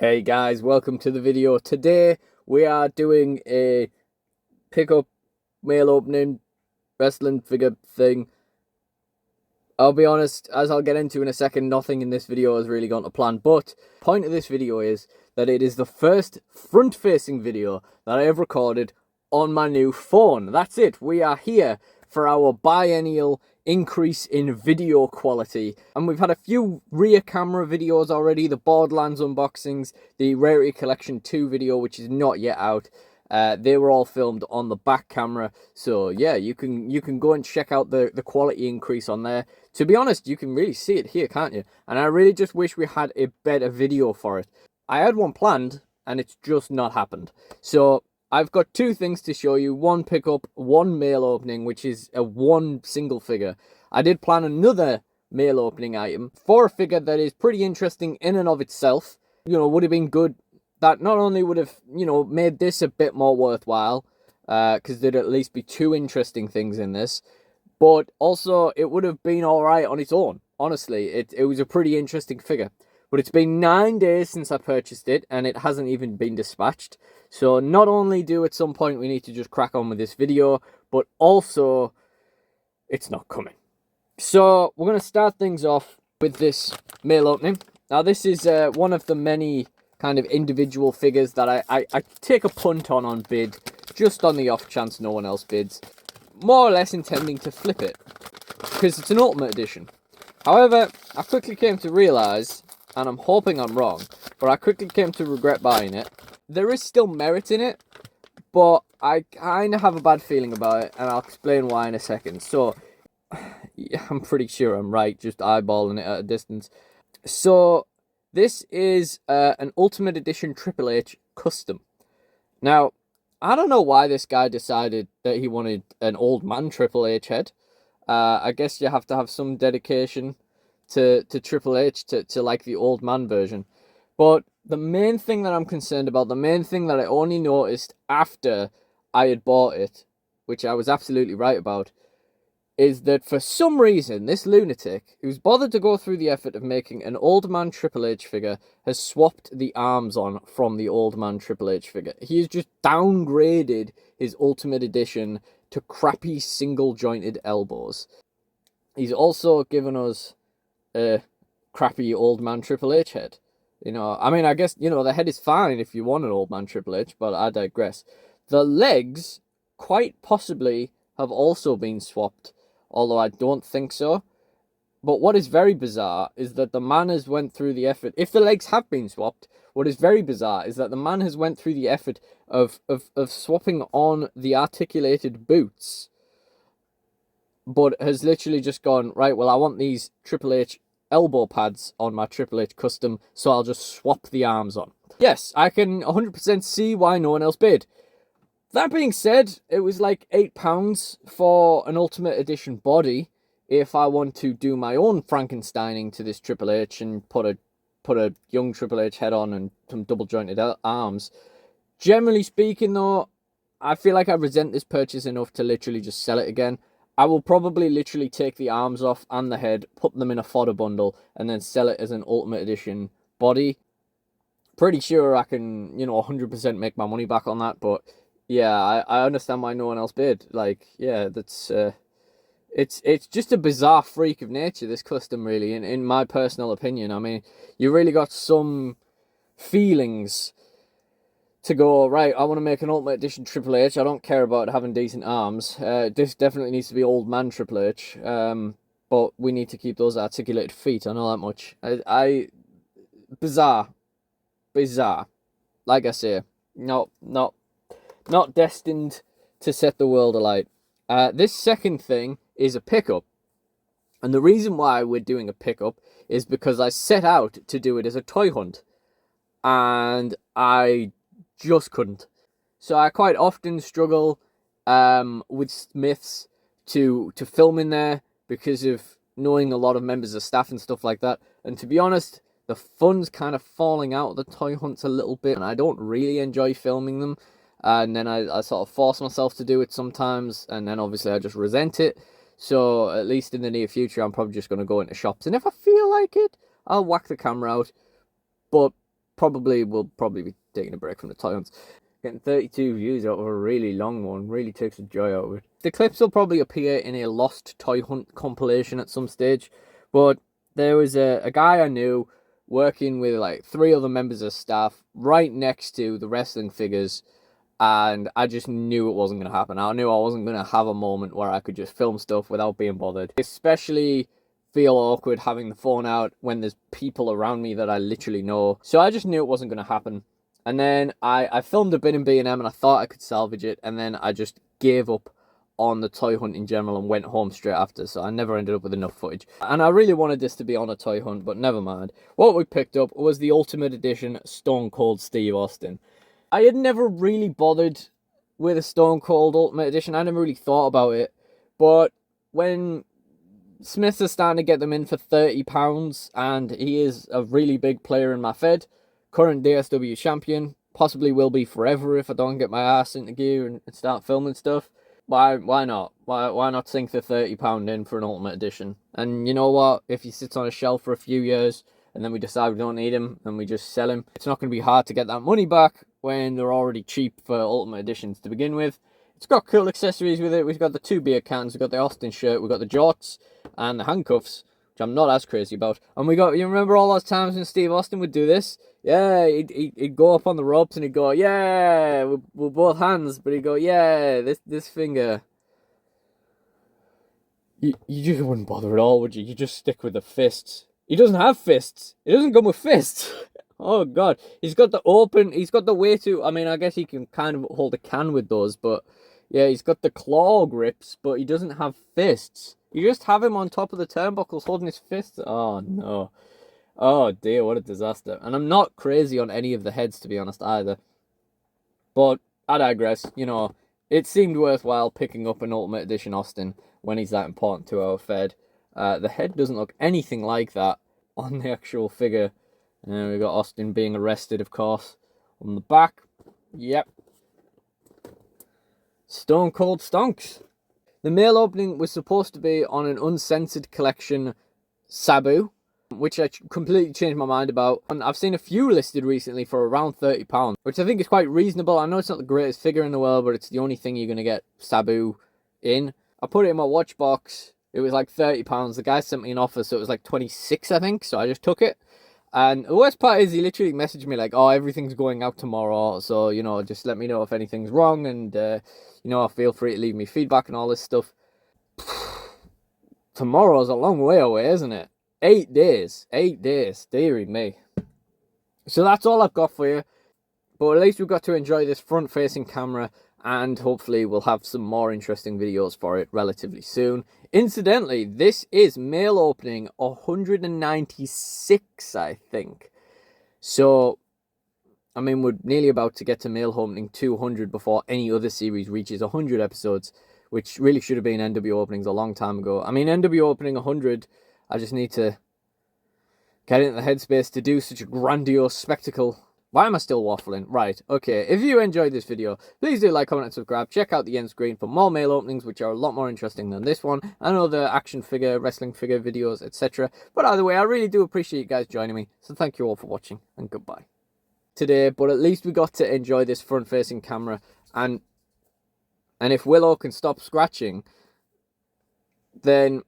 Hey guys, welcome to the video. Today we are doing a pickup mail opening wrestling figure thing. I'll be honest, as I'll get into in a second, nothing in this video has really gone to plan, but the point of this video is that it is the first front-facing video that I have recorded on my new phone. That's it, we are here for our biennial increase in video quality, and we've had a few rear camera videos already, the Borderlands unboxings, the Rarity Collection 2 video, which is not yet out. They were all filmed on the back camera, so yeah, you can go and check out the quality increase on there. To be honest, you can really see it here, can't you? And I really just wish we had a better video for it. I had one planned, and it's just not happened. So I've got two things to show you. One pickup, one mail opening, which is a one single figure. I did plan another mail opening item for a figure that is pretty interesting in and of itself. You know, would have been good. That not only would have, you know, made this a bit more worthwhile, because there'd at least be two interesting things in this, but also it would have been alright on its own. Honestly, it was a pretty interesting figure. But it's been 9 days since I purchased it, and it hasn't even been dispatched. So not only do at some point we need to just crack on with this video, but also it's not coming. So we're going to start things off with this mail opening. Now this is one of the many kind of individual figures that I take a punt on bid, just on the off chance no one else bids. More or less intending to flip it, because it's an Ultimate Edition. However, I quickly came to realise, and I'm hoping I'm wrong, but I quickly came to regret buying it. There is still merit in it, but I kind of have a bad feeling about it, and I'll explain why in a second. So, yeah, I'm pretty sure I'm right, just eyeballing it at a distance. So, this is an Ultimate Edition Triple H custom. Now, I don't know why this guy decided that he wanted an old man Triple H head. I guess you have to have some dedication to Triple H to like the old man version. But the main thing that I'm concerned about, the main thing that I only noticed after I had bought it, which I was absolutely right about, is that for some reason, this lunatic, who's bothered to go through the effort of making an old man Triple H figure, has swapped the arms on from the old man Triple H figure. He has just downgraded his Ultimate Edition to crappy single-jointed elbows. He's also given us a crappy old man Triple H head. You know, I mean, I guess, you know, the head is fine if you want an old man Triple H, but I digress. The legs, quite possibly, have also been swapped, although I don't think so. But what is very bizarre is that the man has went through the effort, if the legs have been swapped, what is very bizarre is that the man has went through the effort of swapping on the articulated boots, but has literally just gone, right, well, I want these Triple H elbow pads on my Triple H custom, so I'll just swap the arms on. Yes, I can 100% see why no one else bid. That being said, it was like £8 for an Ultimate Edition body if I want to do my own Frankensteining to this Triple H and put a young Triple H head on and some double-jointed arms. Generally speaking, though, I feel like I resent this purchase enough to literally just sell it again. I will probably literally take the arms off and the head, put them in a fodder bundle, and then sell it as an Ultimate Edition body. Pretty sure I can, you know, 100% make my money back on that, but yeah, I understand why no one else bid. Like, yeah, that's it's just a bizarre freak of nature, this custom, really, in my personal opinion. I mean, you really got some feelings to go, right, I want to make an Ultimate Edition Triple H. I don't care about having decent arms. This definitely needs to be old man Triple H. But we need to keep those articulated feet. I know that much. Bizarre. Like I say, not destined to set the world alight. This second thing is a pickup. And the reason why we're doing a pickup is because I set out to do it as a toy hunt. And I just couldn't. So I quite often struggle with Smiths to film in there because of knowing a lot of members of staff and stuff like that. And to be honest, the fun's kind of falling out of the toy hunts a little bit, and I don't really enjoy filming them. And then I sort of force myself to do it sometimes, and then obviously I just resent it. So at least in the near future, I'm probably just going to go into shops, and if I feel like it, I'll whack the camera out. But we'll probably be taking a break from the toy hunts. Getting 32 views out of a really long one really takes the joy out of it. The clips will probably appear in a Lost Toy Hunt compilation at some stage, but there was a guy I knew working with like 3 other members of staff right next to the wrestling figures, and I just knew it wasn't going to happen. I knew I wasn't going to have a moment where I could just film stuff without being bothered. Especially feel awkward having the phone out when there's people around me that I literally know. So I just knew it wasn't going to happen. And then I filmed a bit in B&M and I thought I could salvage it. And then I just gave up on the toy hunt in general and went home straight after. So I never ended up with enough footage. And I really wanted this to be on a toy hunt, but never mind. What we picked up was the Ultimate Edition Stone Cold Steve Austin. I had never really bothered with a Stone Cold Ultimate Edition. I never really thought about it. But when Smiths are starting to get them in for £30, and he is a really big player in my Fed, current DSW champion, possibly will be forever if I don't get my ass into gear and start filming stuff. Why not? Why not sink the £30 in for an Ultimate Edition? And you know what? If he sits on a shelf for a few years and then we decide we don't need him and we just sell him, it's not going to be hard to get that money back when they're already cheap for Ultimate Editions to begin with. It's got cool accessories with it. We've got the 2 beer cans, we've got the Austin shirt, we've got the jorts and the handcuffs, which I'm not as crazy about. And we got, you remember all those times when Steve Austin would do this? Yeah, he'd go up on the ropes and he'd go, yeah, with both hands, but he'd go, yeah, this finger. You just wouldn't bother at all, would you? You just stick with the fists. He doesn't have fists. He doesn't come with fists. Oh, God. He's got the way to, I mean, I guess he can kind of hold a can with those, but yeah, he's got the claw grips, but he doesn't have fists. You just have him on top of the turnbuckles holding his fists. Oh, no. Oh, dear, what a disaster. And I'm not crazy on any of the heads, to be honest, either. But I digress. You know, it seemed worthwhile picking up an Ultimate Edition Austin when he's that important to our Fed. The head doesn't look anything like that on the actual figure. And we've got Austin being arrested, of course. On the back, yep. Stone Cold Stonks. The mail opening was supposed to be on an uncensored collection Sabu, which I completely changed my mind about. And I've seen a few listed recently for around £30, which I think is quite reasonable. I know it's not the greatest figure in the world, but it's the only thing you're going to get Sabu in. I put it in my watch box. It was like £30. The guy sent me an offer, so it was like 26, I think. So I just took it. And the worst part is he literally messaged me like, oh, everything's going out tomorrow. So, you know, just let me know if anything's wrong. And, you know, feel free to leave me feedback and all this stuff. Tomorrow's a long way away, isn't it? 8 days. 8 days. Dearie me. So that's all I've got for you. But at least we've got to enjoy this front-facing camera. And hopefully we'll have some more interesting videos for it relatively soon. Incidentally, this is mail opening 196, I think. So, I mean, we're nearly about to get to mail opening 200 before any other series reaches 100 episodes, which really should have been NW openings a long time ago. I mean, NW opening 100, I just need to get into the headspace to do such a grandiose spectacle. Why am I still waffling? Right, okay. If you enjoyed this video, please do like, comment, and subscribe. Check out the end screen for more mail openings, which are a lot more interesting than this one, and other action figure, wrestling figure videos, etc. But either way, I really do appreciate you guys joining me. So thank you all for watching, and goodbye. Today, but at least we got to enjoy this front-facing camera, and if Willow can stop scratching, then